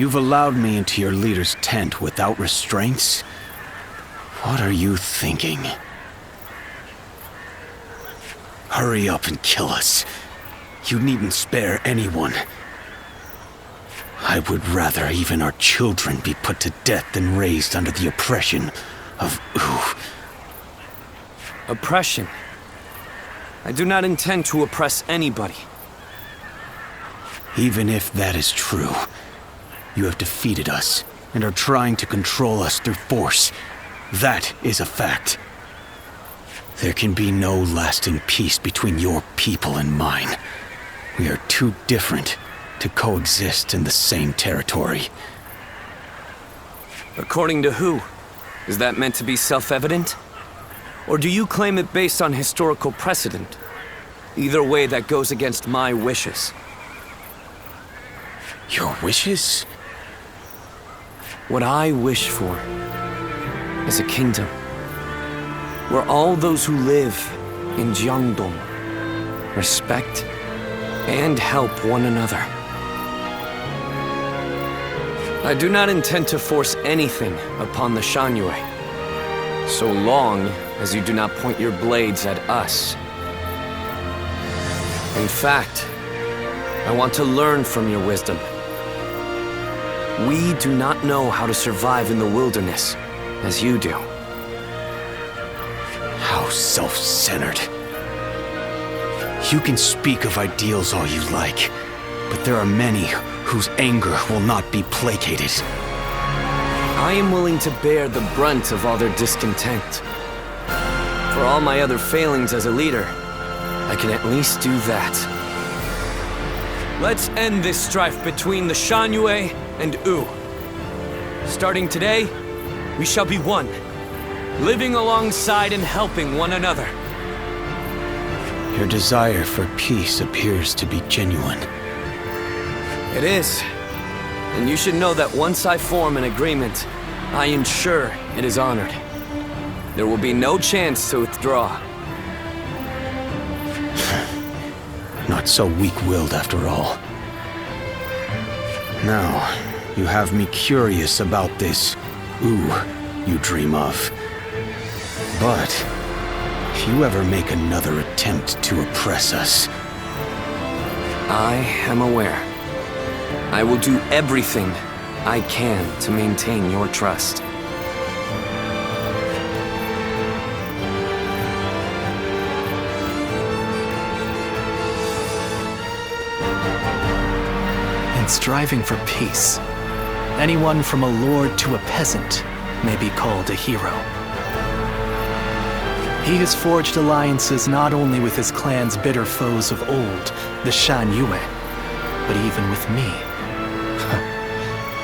You've allowed me into your leader's tent without restraints? What are you thinking? Hurry up and kill us. You needn't spare anyone. I would rather even our children be put to death than raised under the oppression of Ooh. Oppression? I do not intend to oppress anybody. Even if that is true, you have defeated us and are trying to control us through force. That is a fact. There can be no lasting peace between your people and mine. We are too different to coexist in the same territory. According to who? Is that meant to be self-evident? Or do you claim it based on historical precedent? Either way, that goes against my wishes. Your wishes? What I wish for is a kingdom where all those who live in Jiangdong respect and help one another. I do not intend to force anything upon the Shanyue, so long as you do not point your blades at us. In fact, I want to learn from your wisdom. We do not know how to survive in the wilderness as you do. How self-centered. You can speak of ideals all you like, but there are many whose anger will not be placated. I am willing to bear the brunt of all their discontent. For all my other failings as a leader, I can at least do that. Let's end this strife between the Shanyue and Wu. Starting today, we shall be one, living alongside and helping one another. Your desire for peace appears to be genuine. It is. And you should know that once I form an agreement, I ensure it is honored. There will be no chance to withdraw. Not so weak-willed after all. Now, you have me curious about this Ooh you dream of. But if you ever make another attempt to oppress us... I am aware. I will do everything I can to maintain your trust. In striving for peace, anyone from a lord to a peasant may be called a hero. He has forged alliances not only with his clan's bitter foes of old, the Shanyue, but even with me.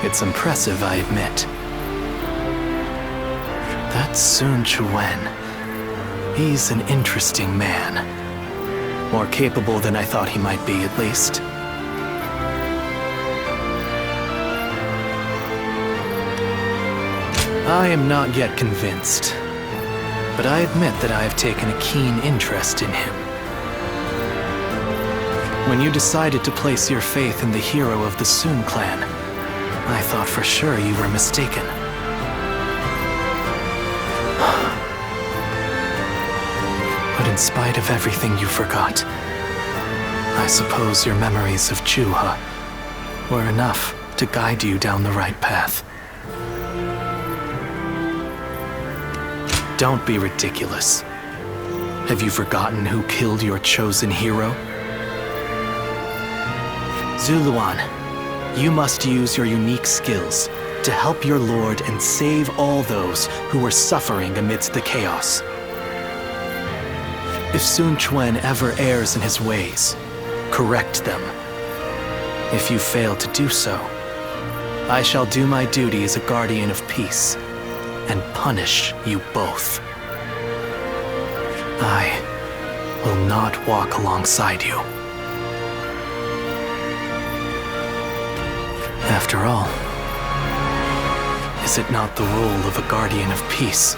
It's impressive, I admit. That Sun Quan, he's an interesting man. More capable than I thought he might be, at least. I am not yet convinced, but I admit that I have taken a keen interest in him. When you decided to place your faith in the hero of the Sun clan, I thought for sure you were mistaken. But in spite of everything you forgot, I suppose your memories of Juha were enough to guide you down the right path. Don't be ridiculous. Have you forgotten who killed your chosen hero? Zuluan, you must use your unique skills to help your lord and save all those who were suffering amidst the chaos. If Sun Quan ever errs in his ways, correct them. If you fail to do so, I shall do my duty as a guardian of peace and punish you both. I will not walk alongside you. After all, is it not the role of a guardian of peace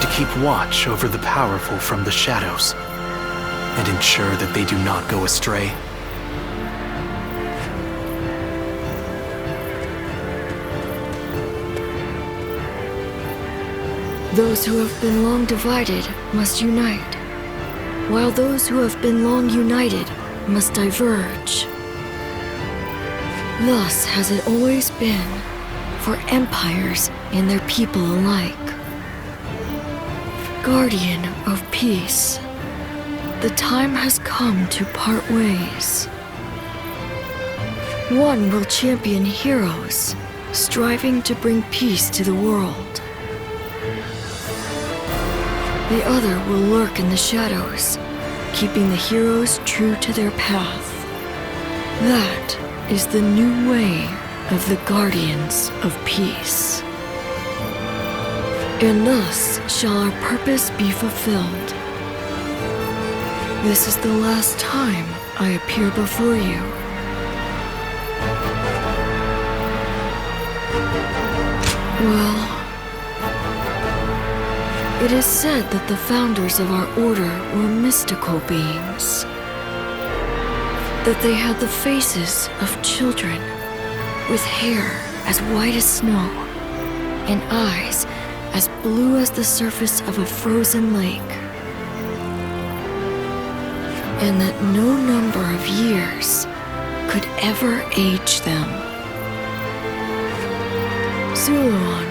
to keep watch over the powerful from the shadows and ensure that they do not go astray? Those who have been long divided must unite, while those who have been long united must diverge. Thus has it always been for empires and their people alike. Guardian of peace, the time has come to part ways. One will champion heroes, striving to bring peace to the world. The other will lurk in the shadows, keeping the heroes true to their path. That is the new way of the Guardians of Peace. And thus shall our purpose be fulfilled. This is the last time I appear before you. Well, it is said that the founders of our order were mystical beings. That they had the faces of children, with hair as white as snow, and eyes as blue as the surface of a frozen lake. And that no number of years could ever age them. Zuluan,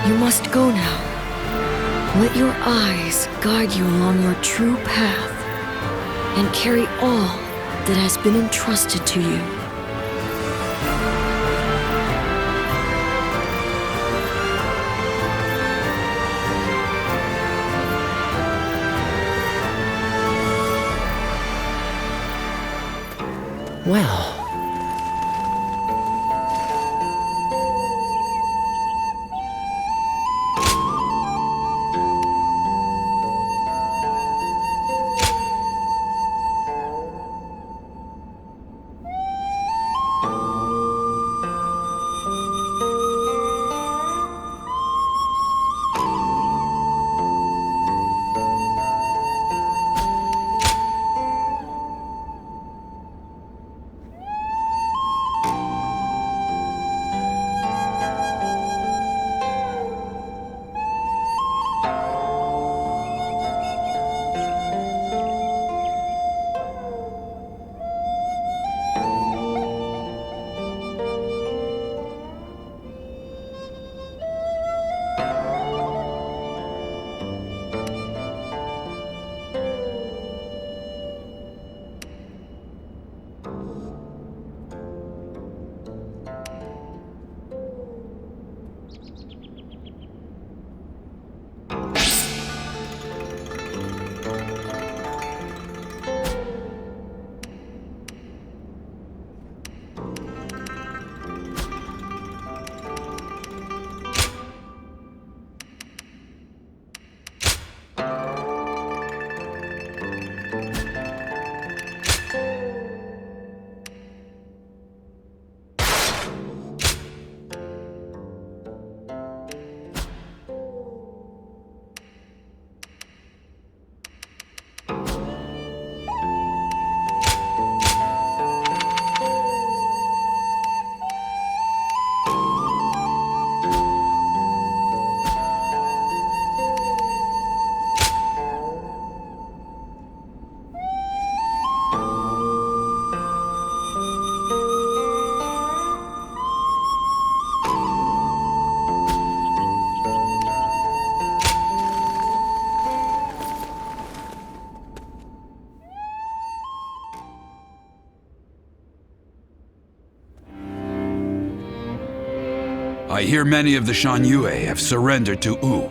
you must go now. Let your eyes guide you along your true path, and carry all that has been entrusted to you. Well, I hear many of the Shan Yue have surrendered to Wu,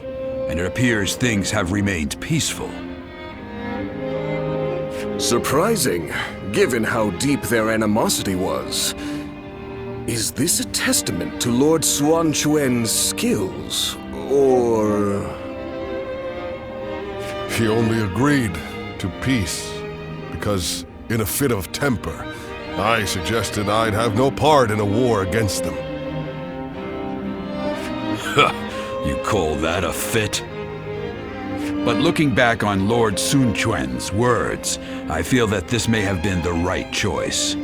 and it appears things have remained peaceful. Surprising, given how deep their animosity was. Is this a testament to Lord Xuan Chuan's skills, or... He only agreed to peace because, in a fit of temper, I suggested I'd have no part in a war against them. You call that a fit? But looking back on Lord Sun Quan's words, I feel that this may have been the right choice.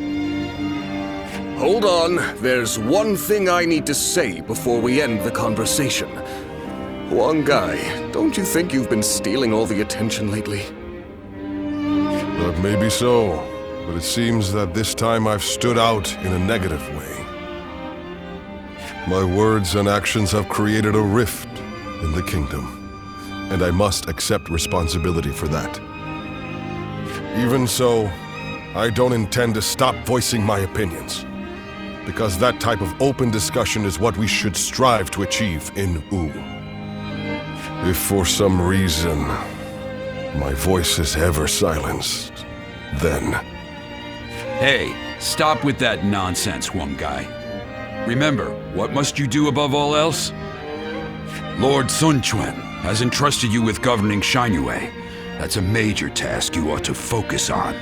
Hold on, there's one thing I need to say before we end the conversation. Huang Gai, don't you think you've been stealing all the attention lately? That may be so, but it seems that this time I've stood out in a negative way. My words and actions have created a rift in the kingdom, and I must accept responsibility for that. Even so, I don't intend to stop voicing my opinions, because that type of open discussion is what we should strive to achieve in Wu. If for some reason my voice is ever silenced, then... Hey, stop with that nonsense, Huang Gai. Remember, what must you do above all else? Lord Sun Quan has entrusted you with governing Shangyue. That's a major task you ought to focus on.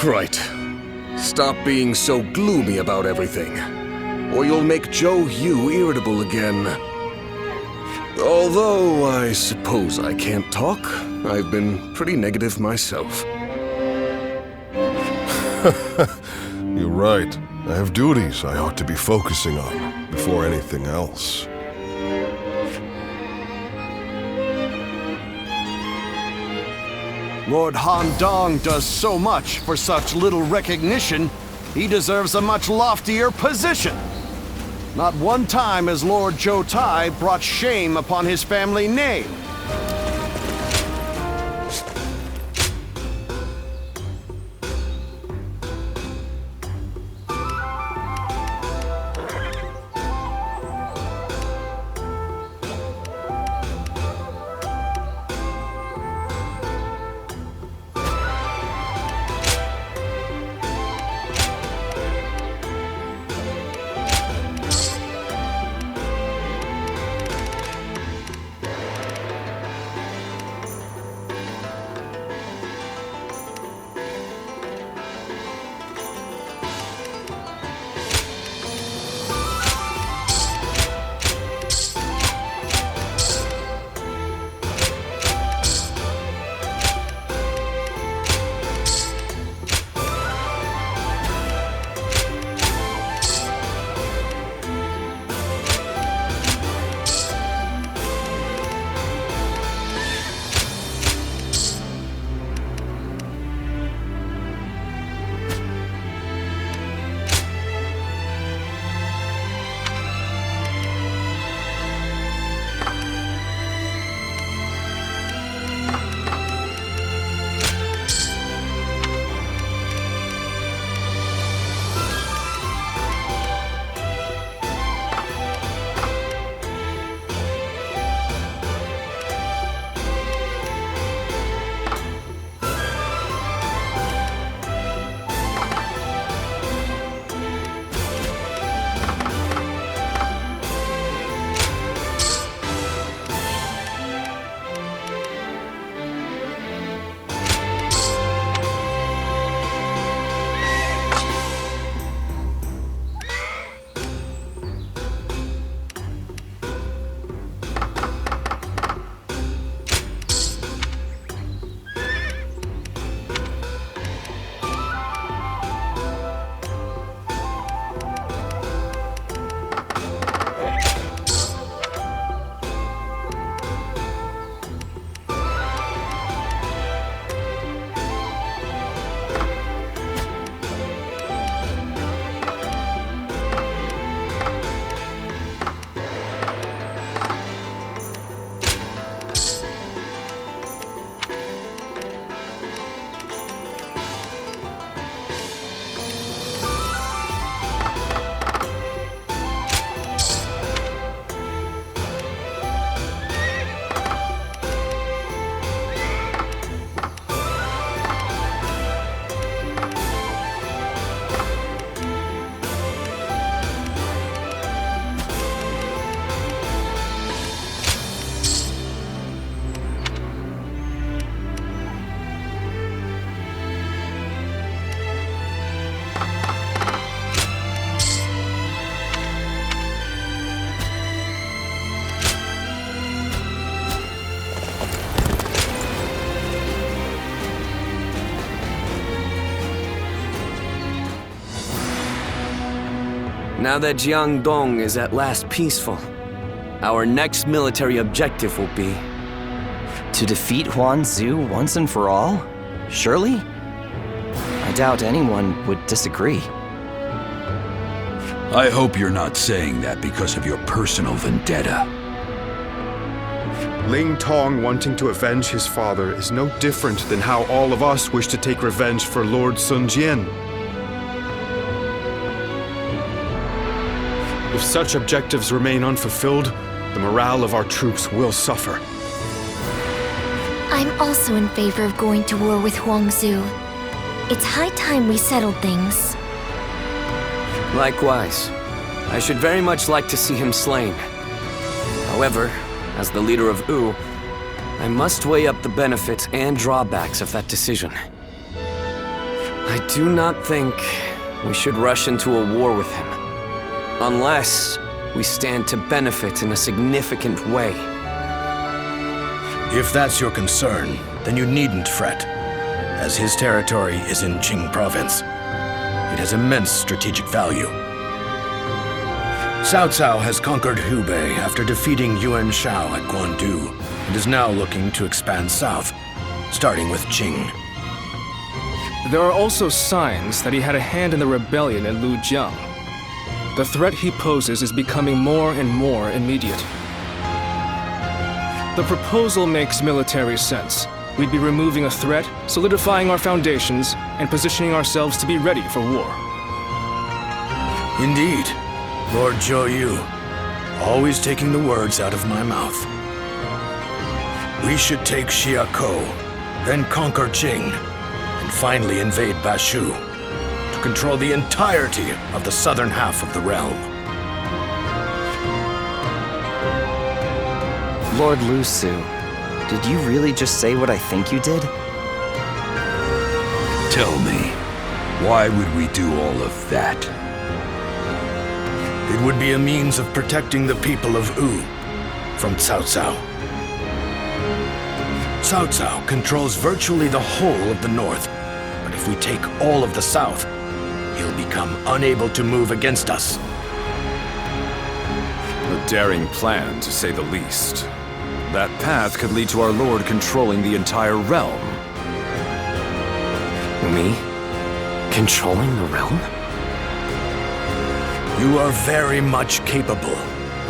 Right. Stop being so gloomy about everything, or you'll make Zhou Yu irritable again. Although, I suppose I can't talk. I've been pretty negative myself. You're right. I have duties I ought to be focusing on before anything else. Lord Han Dong does so much for such little recognition, he deserves a much loftier position. Not one time has Lord Zhou Tai brought shame upon his family name. Now that Jiangdong is at last peaceful, our next military objective will be... To defeat Huangzu once and for all? Surely? I doubt anyone would disagree. I hope you're not saying that because of your personal vendetta. Ling Tong wanting to avenge his father is no different than how all of us wish to take revenge for Lord Sun Jian. If such objectives remain unfulfilled, the morale of our troops will suffer. I'm also in favor of going to war with Huangzu. It's high time we settled things. Likewise. I should very much like to see him slain. However, as the leader of Wu, I must weigh up the benefits and drawbacks of that decision. I do not think we should rush into a war with him, unless we stand to benefit in a significant way. If that's your concern, then you needn't fret, as his territory is in Qing province. It has immense strategic value. Cao Cao has conquered Hubei after defeating Yuan Shao at Guandu, and is now looking to expand south, starting with Qing. There are also signs that he had a hand in the rebellion at Lujiang. The threat he poses is becoming more and more immediate. The proposal makes military sense. We'd be removing a threat, solidifying our foundations, and positioning ourselves to be ready for war. Indeed, Lord Zhou Yu, always taking the words out of my mouth. We should take Xiakou, then conquer Qing, and finally invade Bashu, to control the entirety of the southern half of the realm. Lord Lu Su, did you really just say what I think you did? Tell me, why would we do all of that? It would be a means of protecting the people of Wu from Cao Cao. Cao Cao controls virtually the whole of the north, but if we take all of the south, he'll become unable to move against us. A daring plan, to say the least. That path could lead to our lord controlling the entire realm. Me? Controlling the realm? You are very much capable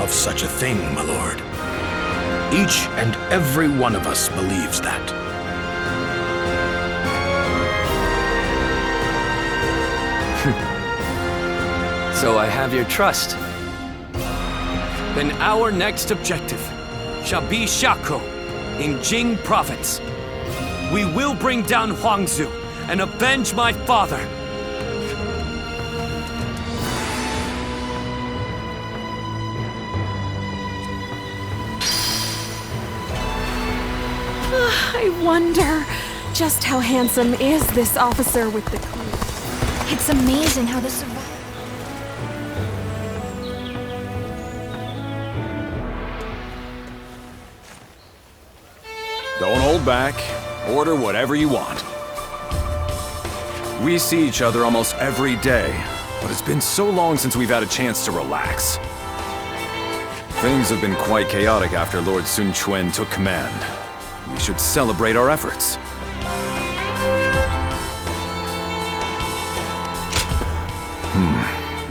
of such a thing, my lord. Each and every one of us believes that. So I have your trust. Then our next objective shall be Xiakou in Jing province. We will bring down Huangzu and avenge my father. I wonder, just how handsome is this officer with the clue? It's amazing how the survivors... Don't hold back. Order whatever you want. We see each other almost every day, but it's been so long since we've had a chance to relax. Things have been quite chaotic after Lord Sun Quan took command. We should celebrate our efforts.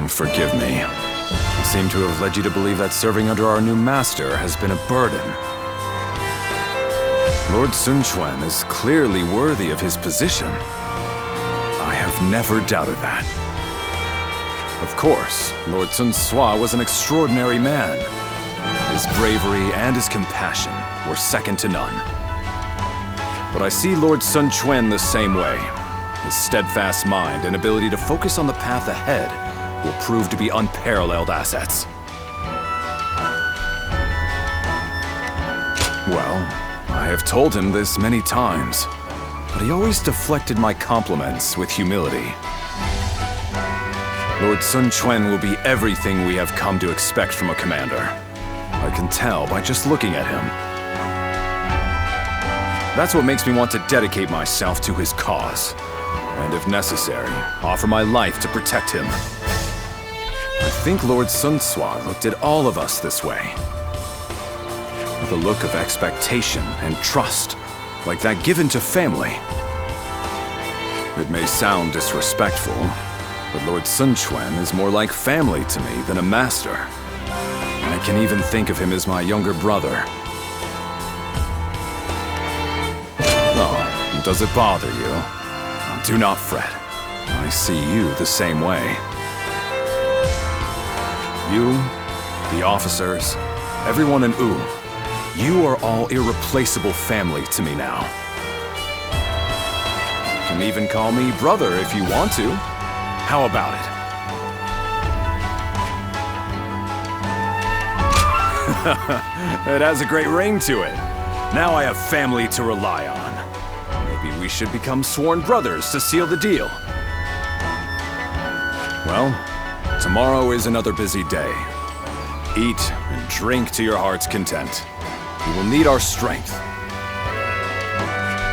Forgive me. I seem to have led you to believe that serving under our new master has been a burden. Lord Sun Quan is clearly worthy of his position. I have never doubted that. Of course, Lord Sun Sua was an extraordinary man. His bravery and his compassion were second to none. But I see Lord Sun Quan the same way. His steadfast mind and ability to focus on the path ahead will prove to be unparalleled assets. Well, I have told him this many times, but he always deflected my compliments with humility. Lord Sun Quan will be everything we have come to expect from a commander. I can tell by just looking at him. That's what makes me want to dedicate myself to his cause, and if necessary, offer my life to protect him. I think Lord Sun Tzu looked at all of us this way. With a look of expectation and trust, like that given to family. It may sound disrespectful, but Lord Sun Quan is more like family to me than a master. I can even think of him as my younger brother. Oh, does it bother you? Do not fret. I see you the same way. You, the officers, everyone in Wu, you are all irreplaceable family to me now. You can even call me brother if you want to. How about it? It has a great ring to it. Now I have family to rely on. Maybe we should become sworn brothers to seal the deal. Well, tomorrow is another busy day. Eat and drink to your heart's content. We will need our strength.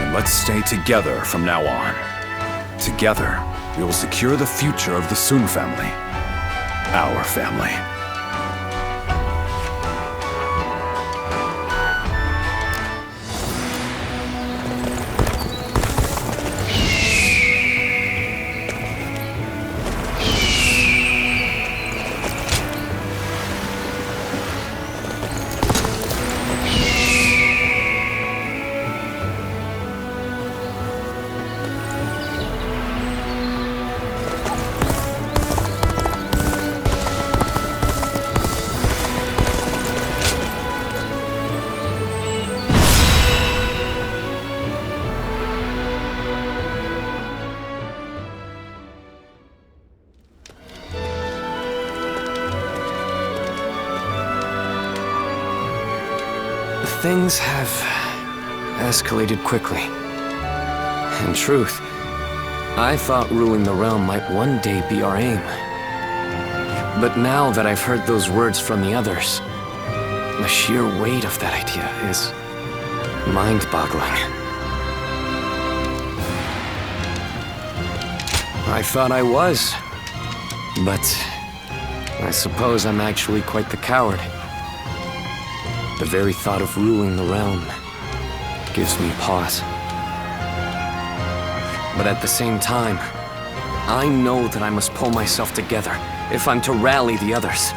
And let's stay together from now on. Together, we will secure the future of the Sun family. Our family. Things have escalated quickly. In truth, I thought ruling the realm might one day be our aim. But now that I've heard those words from the others, the sheer weight of that idea is mind-boggling. I thought I was, but I suppose I'm actually quite the coward. The very thought of ruling the realm gives me pause. But at the same time, I know that I must pull myself together if I'm to rally the others.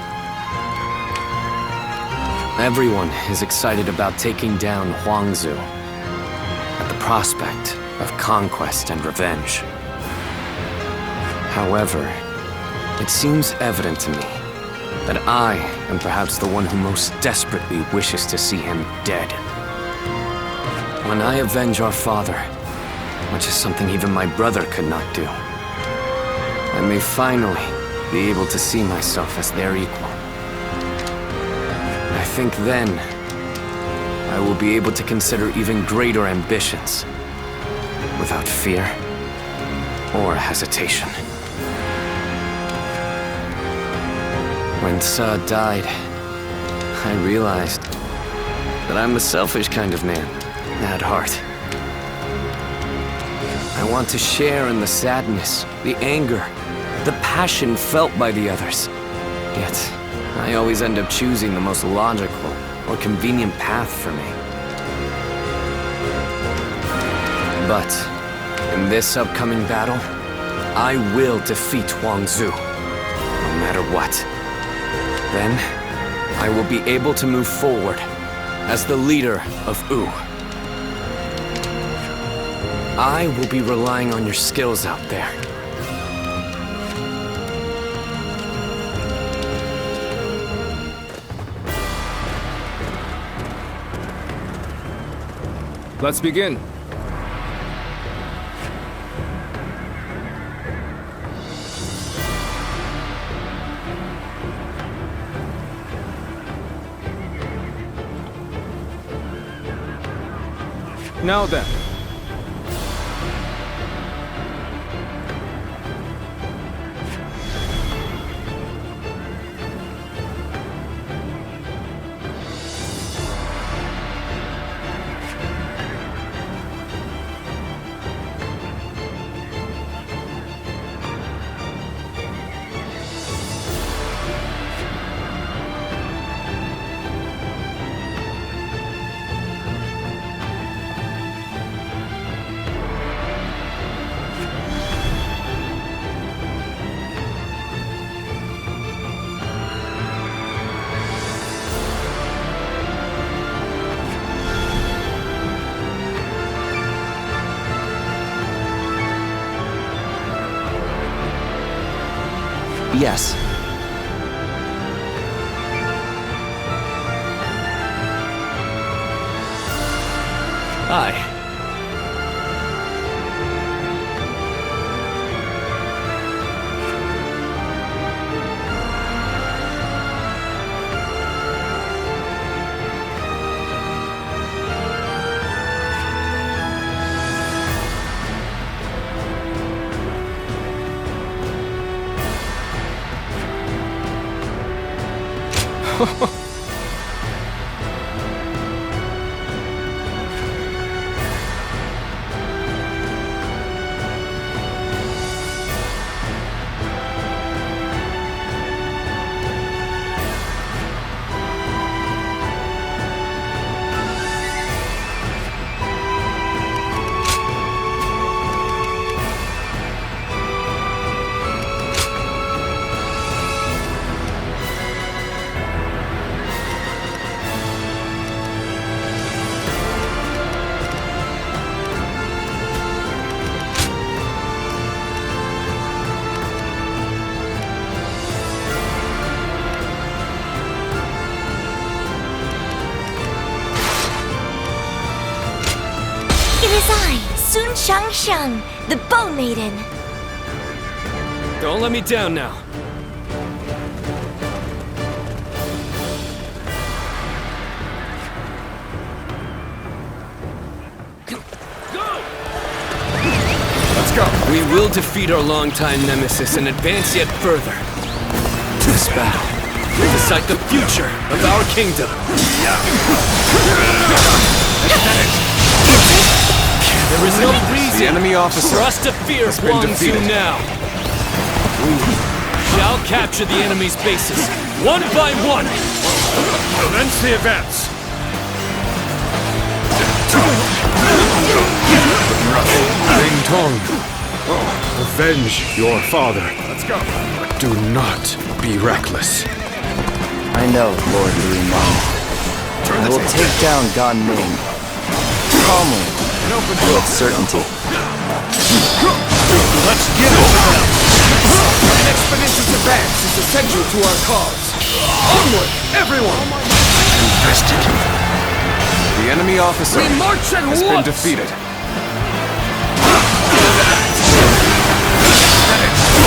Everyone is excited about taking down Huangzu at the prospect of conquest and revenge. However, it seems evident to me that I am perhaps the one who most desperately wishes to see him dead. When I avenge our father, which is something even my brother could not do, I may finally be able to see myself as their equal. I think then I will be able to consider even greater ambitions without fear or hesitation. When Sa died, I realized that I'm a selfish kind of man at heart. I want to share in the sadness, the anger, the passion felt by the others. Yet, I always end up choosing the most logical or convenient path for me. But, in this upcoming battle, I will defeat Huangzu, no matter what. Then, I will be able to move forward as the leader of Wu. I will be relying on your skills out there. Let's begin. Now then. Yes. Aye. It is I, Sun Shang, the Bow Maiden. Don't let me down now. Let's go. We will defeat our longtime nemesis and advance yet further. This battle will decide the future of our kingdom. There is no reason The enemy officer for us to fear has been Huang Zu defeated. now. We shall capture the enemy's bases, one by one. Commence the advance. Ling Tong, avenge your father. Let's go. But do not be reckless. I know, Lord Liu Meng. I will take down Gan Ning. Calmly, and with certainty. Let's give it to them! An expeditious advance is essential to our cause. Onward, everyone! The enemy officer We march at has once! been defeated.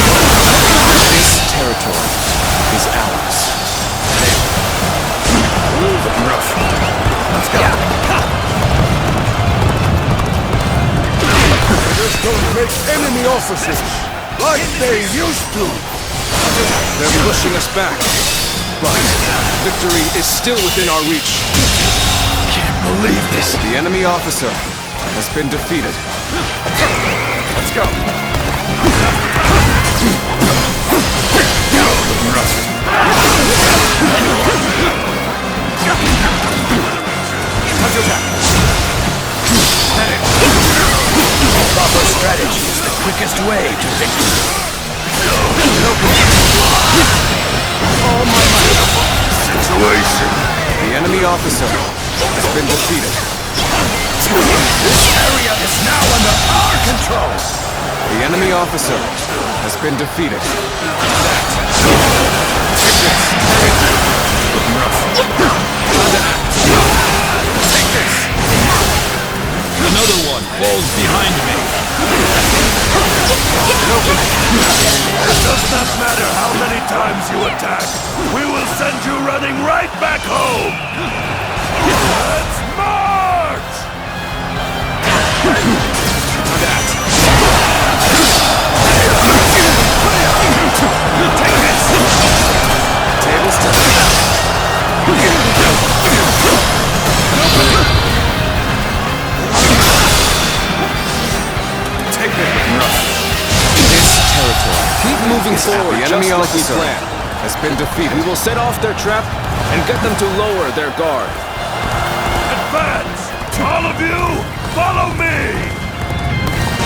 This territory is ours. Let's go. Just don't make enemy officers like they used to! They're pushing us back, but victory is still within our reach. Can't believe this! The enemy officer has been defeated. Let's go. Proper strategy is the quickest way to victory. All my might. Situation. The enemy officer has been defeated. This area is now under our control. The enemy officer has been defeated. Take this. Another one falls behind me. It does not matter how many times you attack. We will send you running right back home. Let's march! Take this! Tables turned. Take it. This territory. Keep moving forward, The enemy just like we officer planned. has been defeated. We will set off their trap and get them to lower their guard. Advance! All of you, follow me!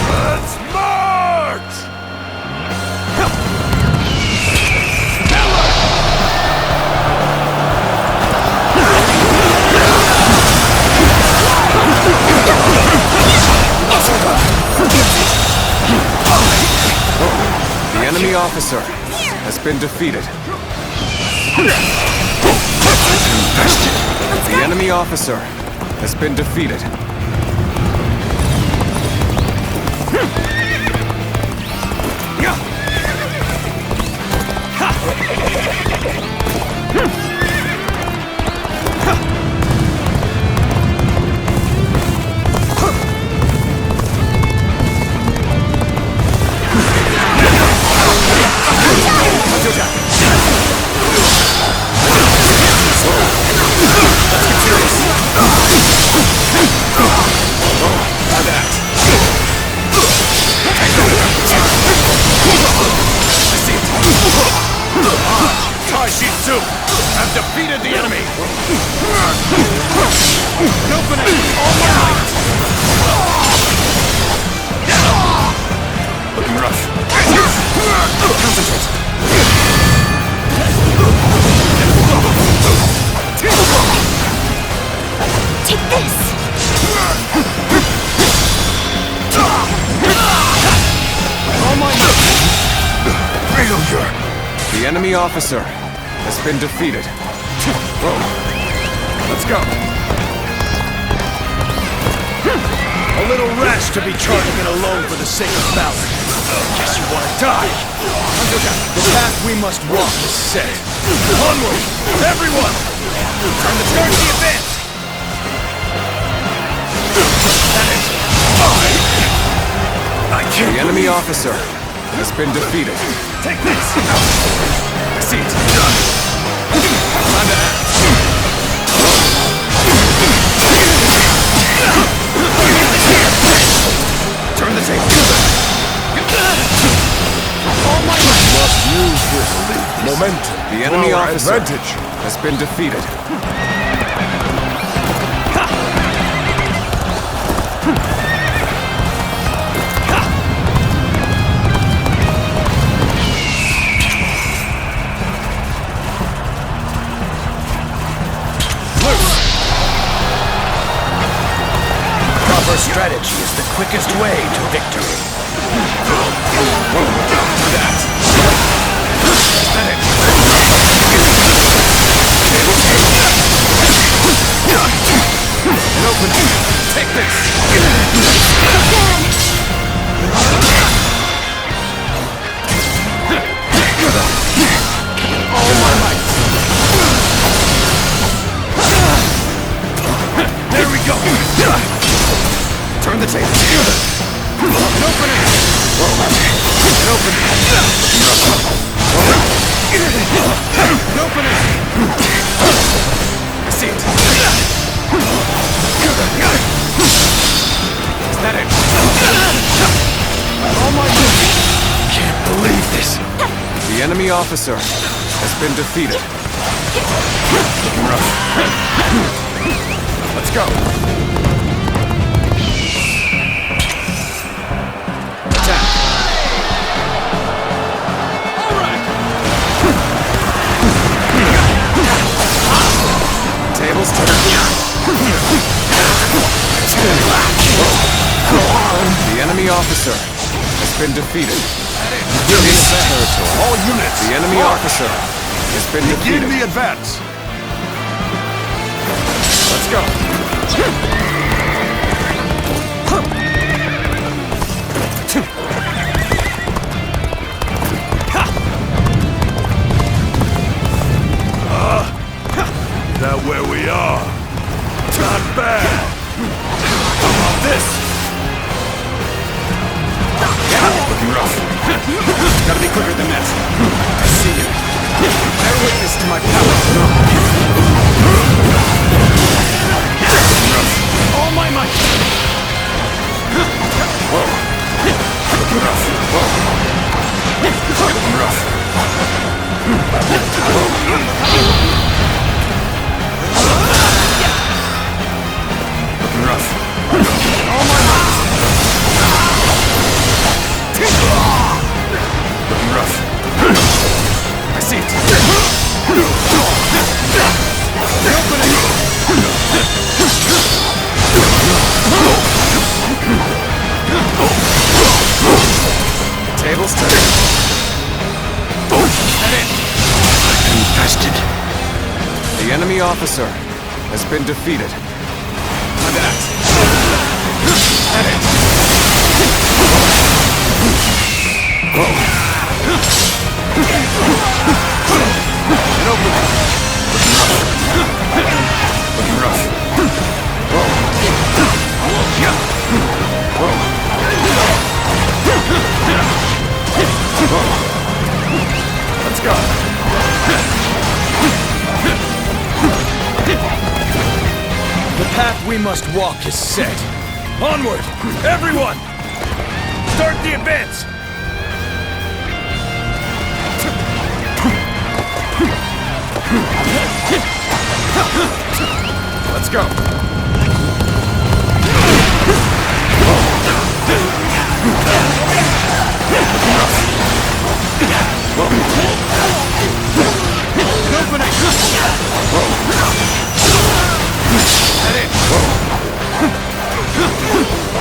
Let's march! The enemy officer has has been defeated. The enemy officer has been defeated. Have defeated the enemy! Open it! All right! Looking rough. Concentrate. Take this! All my failure! The enemy officer has been defeated. Whoa. Let's go. A little rash to be charging it alone for the sake of valor. Guess you want to die. The path we must walk is set. Onward, everyone! Time to start the advance! I can't. The enemy officer has been defeated. Take this! I see it. Time to act. Turn the table. All my might. Must use this momentum. The enemy for officer advantage. has been defeated. Proper strategy is the quickest way to victory. Take this! All my might! There we go! Turn the table! Open it! Open it! Open it! I see it! Is that it? Oh my God! Can't believe this! The enemy officer has been defeated. Looking rough. Let's go! Attack! All right! Tables turned. The enemy officer has been defeated. All units! The enemy officer has been Begin defeated. the advance! Let's go! Is that where we are? Not bad! How about this? Looking rough. Gotta be quicker than that. I see you. Bear witness to my power. All my might. Whoa. Looking rough. Whoa. Looking rough. Looking rough. All my might. Looking rough. I see it. Opening. Tables turning. officer has been defeated. Let's go. The path we must walk is set. Onward, everyone! Start the advance! Let's go.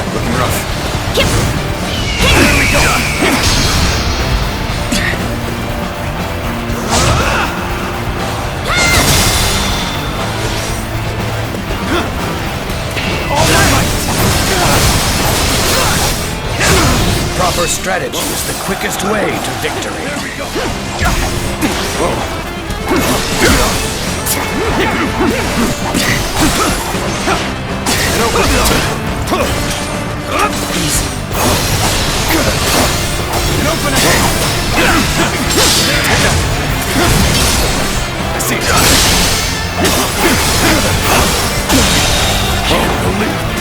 Looking rough. Here we go. Proper strategy is the quickest way to victory.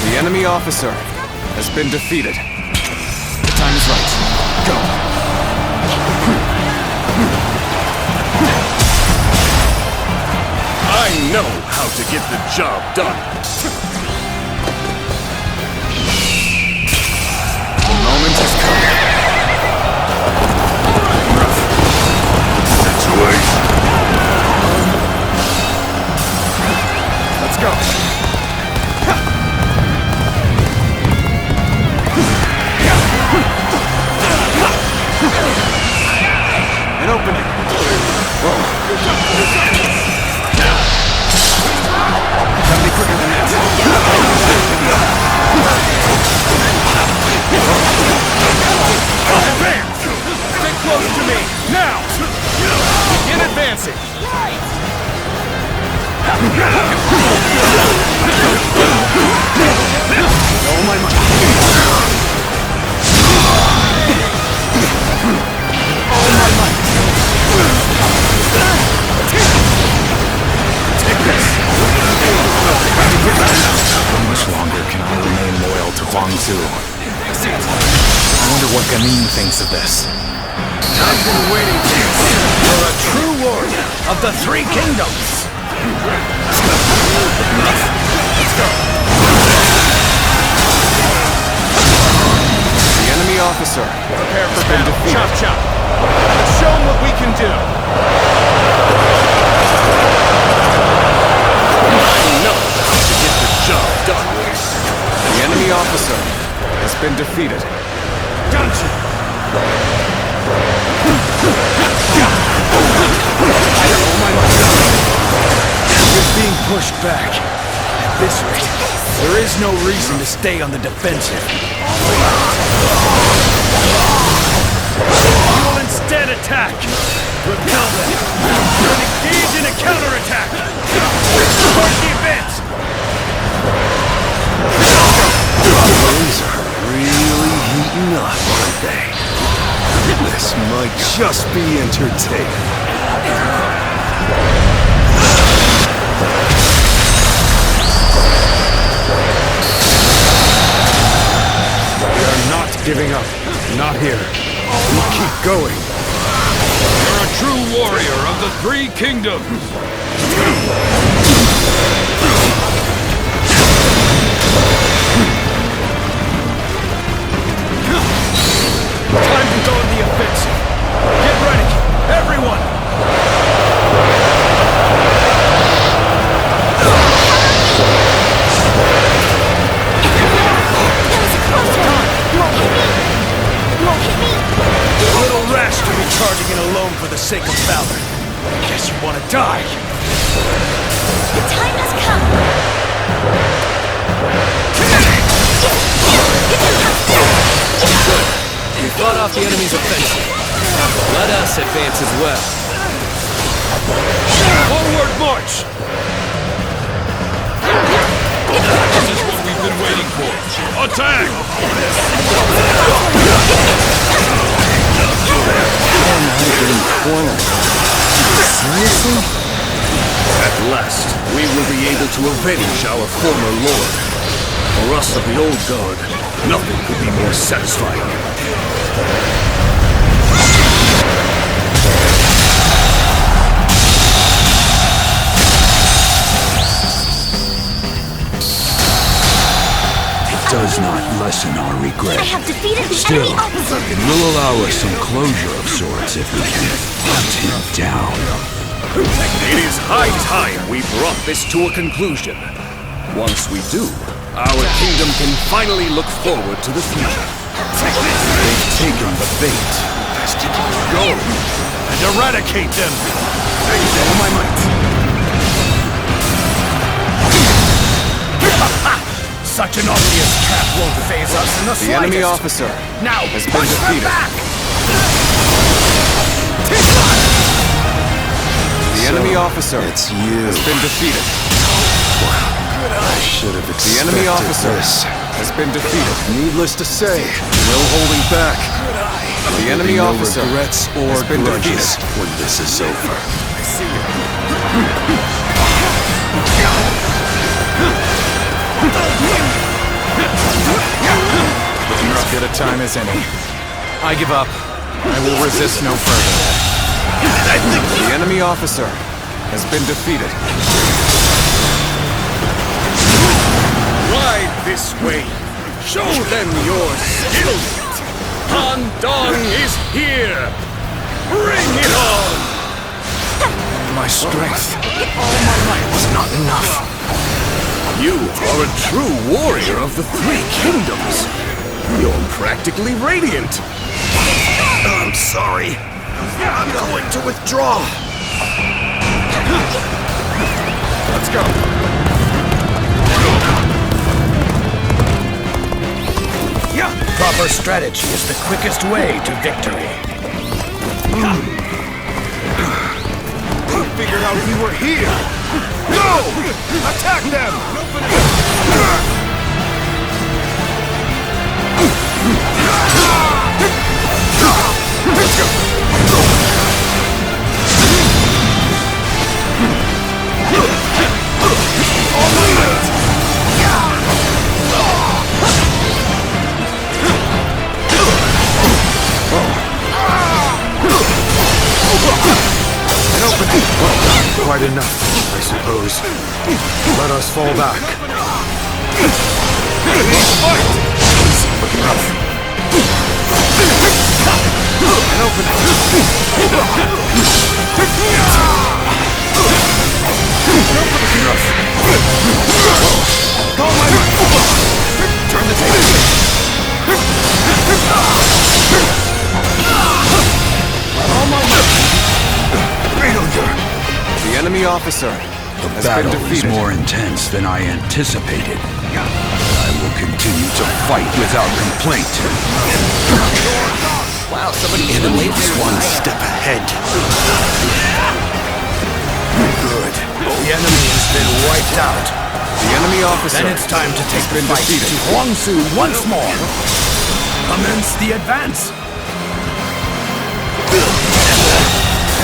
The enemy officer has been defeated. The time is right. Go. I know how to get the job done. The moment has come. Situation. Let's go. An opening. Gotta be quicker than that. Advance! Stay close to me, now! Begin advancing! Oh my might! Oh my might! Take this! How much longer can I remain loyal to Huang Zu? I wonder what Gamin thinks of this. I've been waiting for you. You're a true warrior of the Three Kingdoms! Let's go! The enemy officer. Prepare for battle. Chop, chop. Let's show them what we can do. I know how to get the job done. The enemy officer has been defeated. Gotcha! We're being pushed back. At this rate, there is no reason to stay on the defensive. We will instead attack. Repel them. And engage in a counterattack. Start the advance. Things are really heating up, aren't they? This might just be entertaining. We are not giving up. Not here. We keep going. You're a true warrior of the Three Kingdoms. Time to go on the offensive. Get ready, everyone! A little rash to be charging in alone for the sake of valor. Guess you want to die. off the enemy's offensive. Let us advance as well. Forward march! This is what we've been waiting for. Attack! I'm getting cornered. Seriously? At last, we will be able to avenge our former lord. For us of the old guard, nothing could be more satisfying. Does not lessen our regret. I have defeated the Still, enemy officer. it will allow us some closure of sorts if we can hunt him down. It is high time we brought this to a conclusion. Once we do, our kingdom can finally look forward to the future. They've taken the bait. Go and eradicate them. All my might. Such an obvious trap won't faze us in the The enemy slightest. officer Now has been defeated. The enemy officer It's you. has been defeated. I should have The expected enemy officer this. has been defeated. Needless to say, no holding back. The enemy no officer regrets or has been grudges defeated. when this is over. As good a time as any. I give up. I will resist no further. The enemy officer has been defeated. Ride this way. Show them your skill. Han Dong is here. Bring it on. My strength, all my might was not enough. You are a true warrior of the three kingdoms. You're practically radiant. I'm sorry. I'm going to withdraw. Let's go. Proper strategy is the quickest way to victory. Figured out we were here. Go! Attack them! Let's go. All my might! An opening. Quite enough, I suppose. Let us fall back. Fight! Enough. An opening. Enough. All my might! Turn the table. All my might! Failure! The enemy officer The has been battle is defeated. more intense than I anticipated. I will continue to fight without complaint. Wow, somebody Enemy's one step ahead. Good. The enemy has been wiped out. The enemy officer Then it's time to take the been fight defeated. to Huangsu once more. Commence the advance.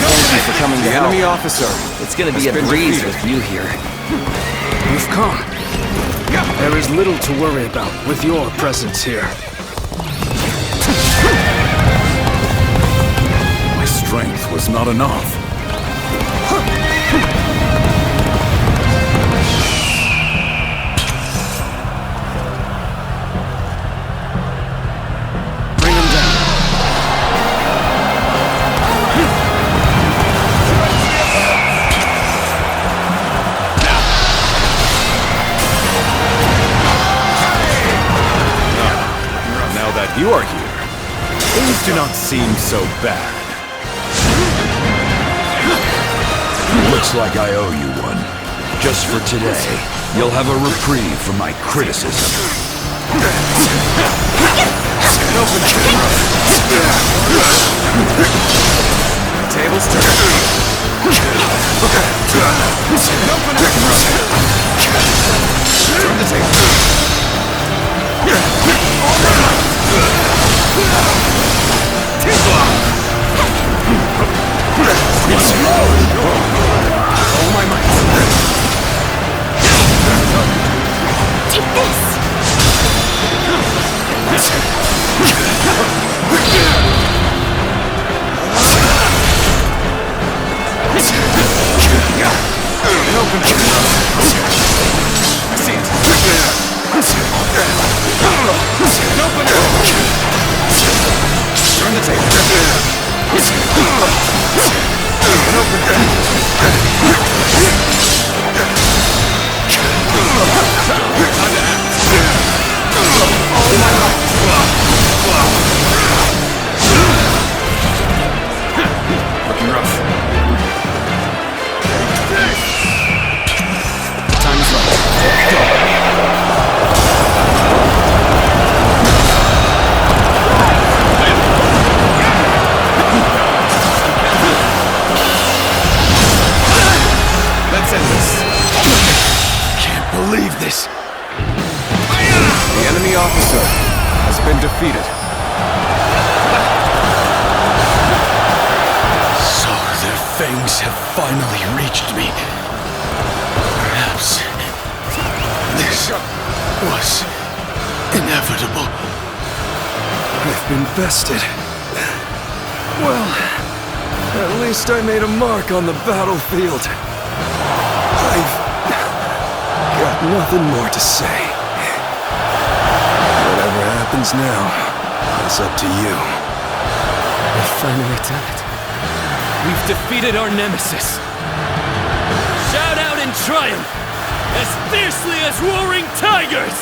Thank you for coming to The help. enemy officer It's gonna be has a been breeze defeated. with you here. You've come. There is little to worry about with your presence here. My strength was not enough. Bring him down. Now that you are here, things do not seem so bad. Looks like I owe you one. Just for today, you'll have a reprieve from my criticism. Tables turn. Turn the table. All my might. Take this! Open it. See it. Open it. Turn the table. Open it. Looking rough. Time is up. Go. Let's end this. Can't believe this. The enemy officer has been defeated. So their fangs have finally reached me. Perhaps this was inevitable. I've been bested. Well, at least I made a mark on the battlefield. I've got nothing more to say. Whatever happens now is up to you. We've finally done it. We've defeated our nemesis. Shout out in triumph, as fiercely as roaring tigers!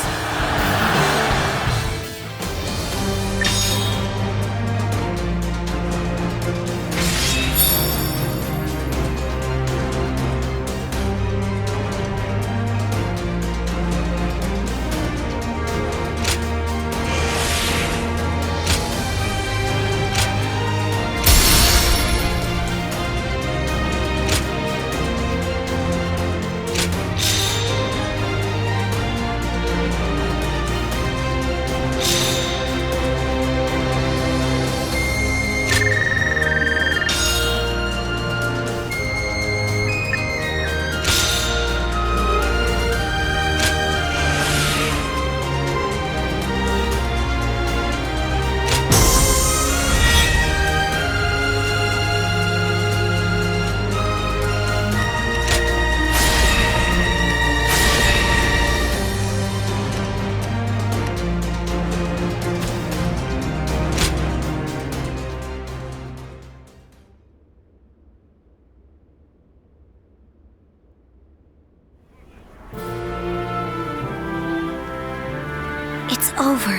It's over,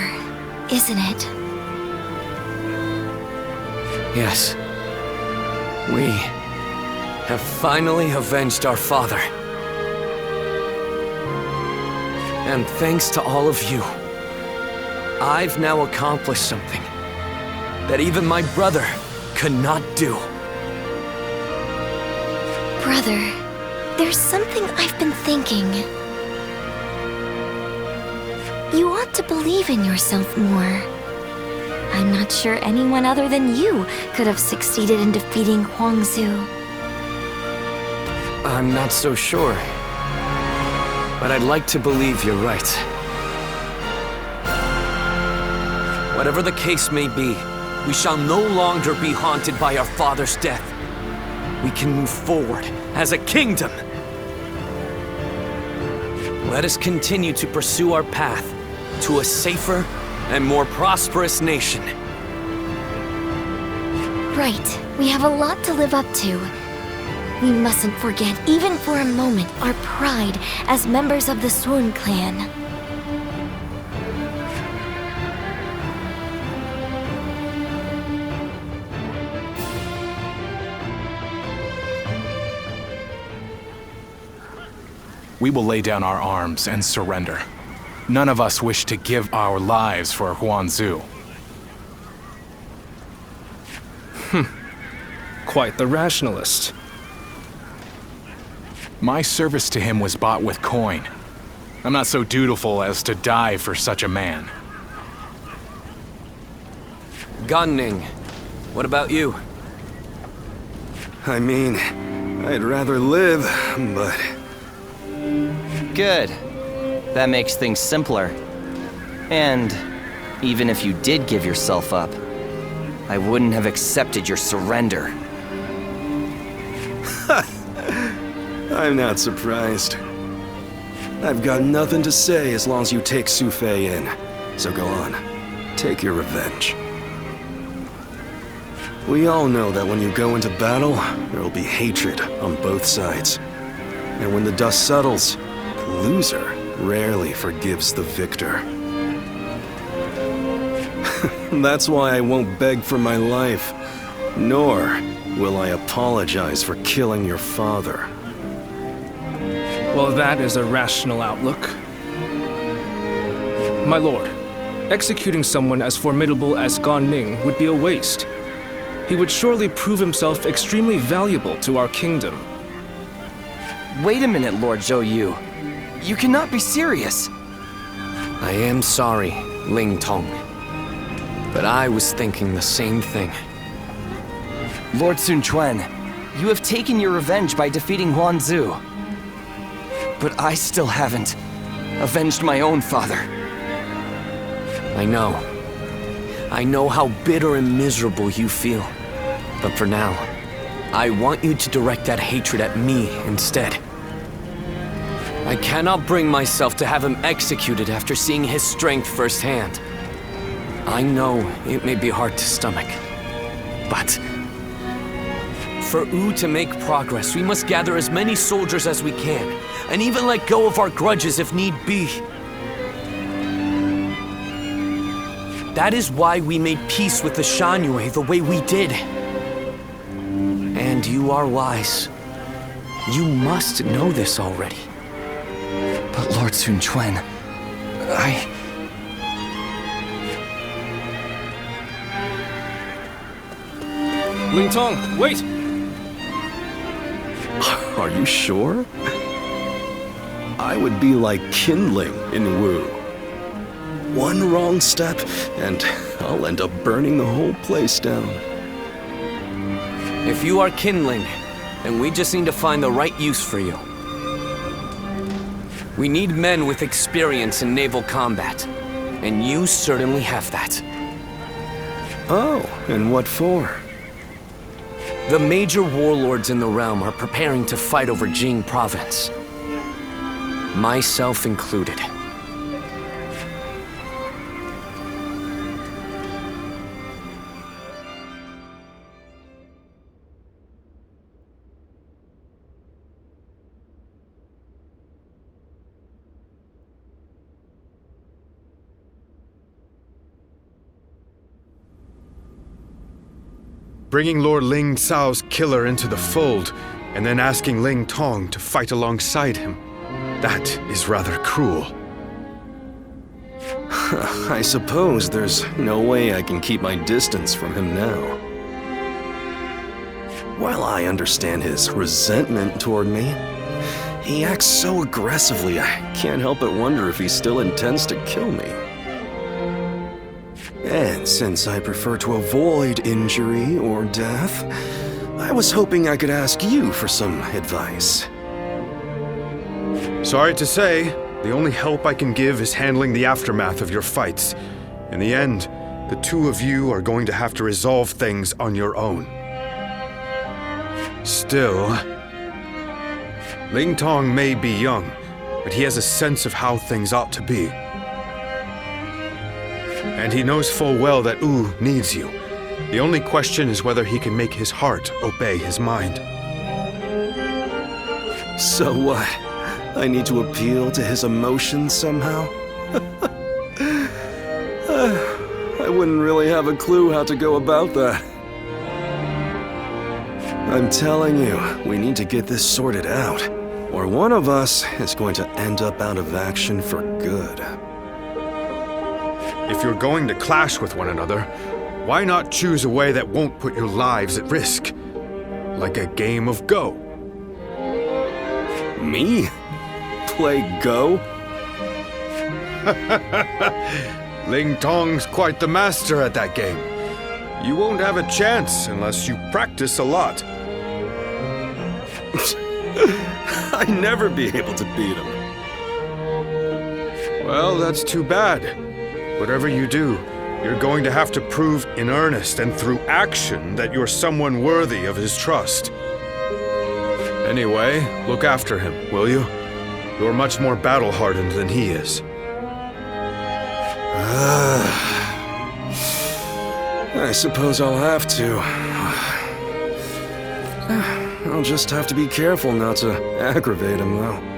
isn't it? Yes. We have finally avenged our father. And thanks to all of you, I've now accomplished something that even my brother could not do. Brother, there's something I've been thinking. You ought to believe in yourself more. I'm not sure anyone other than you could have succeeded in defeating Huangzu. I'm not so sure. But I'd like to believe you're right. Whatever the case may be, we shall no longer be haunted by our father's death. We can move forward as a kingdom. Let us continue to pursue our path to a safer and more prosperous nation. Right. We have a lot to live up to. We mustn't forget, even for a moment, our pride as members of the Sun clan. We will lay down our arms and surrender. None of us wish to give our lives for Huangzu. Quite the rationalist. My service to him was bought with coin. I'm not so dutiful as to die for such a man. Gunning, what about you? I mean, I'd rather live, but... Good. That makes things simpler. And even if you did give yourself up, I wouldn't have accepted your surrender. I'm not surprised. I've got nothing to say as long as you take Su Fei in. So go on, take your revenge. We all know that when you go into battle, there will be hatred on both sides. And when the dust settles, the loser rarely forgives the victor. That's why I won't beg for my life, nor will I apologize for killing your father. Well, that is a rational outlook. My lord, executing someone as formidable as Gan Ning would be a waste. He would surely prove himself extremely valuable to our kingdom. Wait a minute, Lord Zhou Yu. You cannot be serious. I am sorry, Ling Tong. But I was thinking the same thing. Lord Sun Quan, you have taken your revenge by defeating Huan Zu. But I still haven't avenged my own father. I know. I know how bitter and miserable you feel. But for now, I want you to direct that hatred at me instead. I cannot bring myself to have him executed after seeing his strength firsthand. I know it may be hard to stomach, but for Wu to make progress, we must gather as many soldiers as we can, and even let go of our grudges if need be. That is why we made peace with the Shanyue the way we did. And you are wise. You must know this already. But Lord Sun Quan, Ling Tong, wait! Are you sure? I would be like kindling in Wu. One wrong step, and I'll end up burning the whole place down. If you are kindling, then we just need to find the right use for you. We need men with experience in naval combat, and you certainly have that. Oh, and what for? The major warlords in the realm are preparing to fight over Jing province. Myself included. Bringing Lord Ling Cao's killer into the fold, and then asking Ling Tong to fight alongside him. That is rather cruel. I suppose there's no way I can keep my distance from him now. While I understand his resentment toward me, he acts so aggressively I can't help but wonder if he still intends to kill me. And since I prefer to avoid injury or death, I was hoping I could ask you for some advice. Sorry to say, the only help I can give is handling the aftermath of your fights. In the end, the two of you are going to have to resolve things on your own. Still, Ling Tong may be young, but he has a sense of how things ought to be. And he knows full well that Wu needs you. The only question is whether he can make his heart obey his mind. So what? I need to appeal to his emotions somehow? I wouldn't really have a clue how to go about that. I'm telling you, we need to get this sorted out, or one of us is going to end up out of action for good. If you're going to clash with one another, Why not choose a way that won't put your lives at risk? Like a game of Go. Me? Play Go? Ling Tong's quite the master at that game. You won't have a chance unless you practice a lot. I'd never be able to beat him. Well, that's too bad. Whatever you do, you're going to have to prove in earnest and through action that you're someone worthy of his trust. Anyway, look after him, will you? You're much more battle-hardened than he is. I suppose I'll have to. I'll just have to be careful not to aggravate him, though.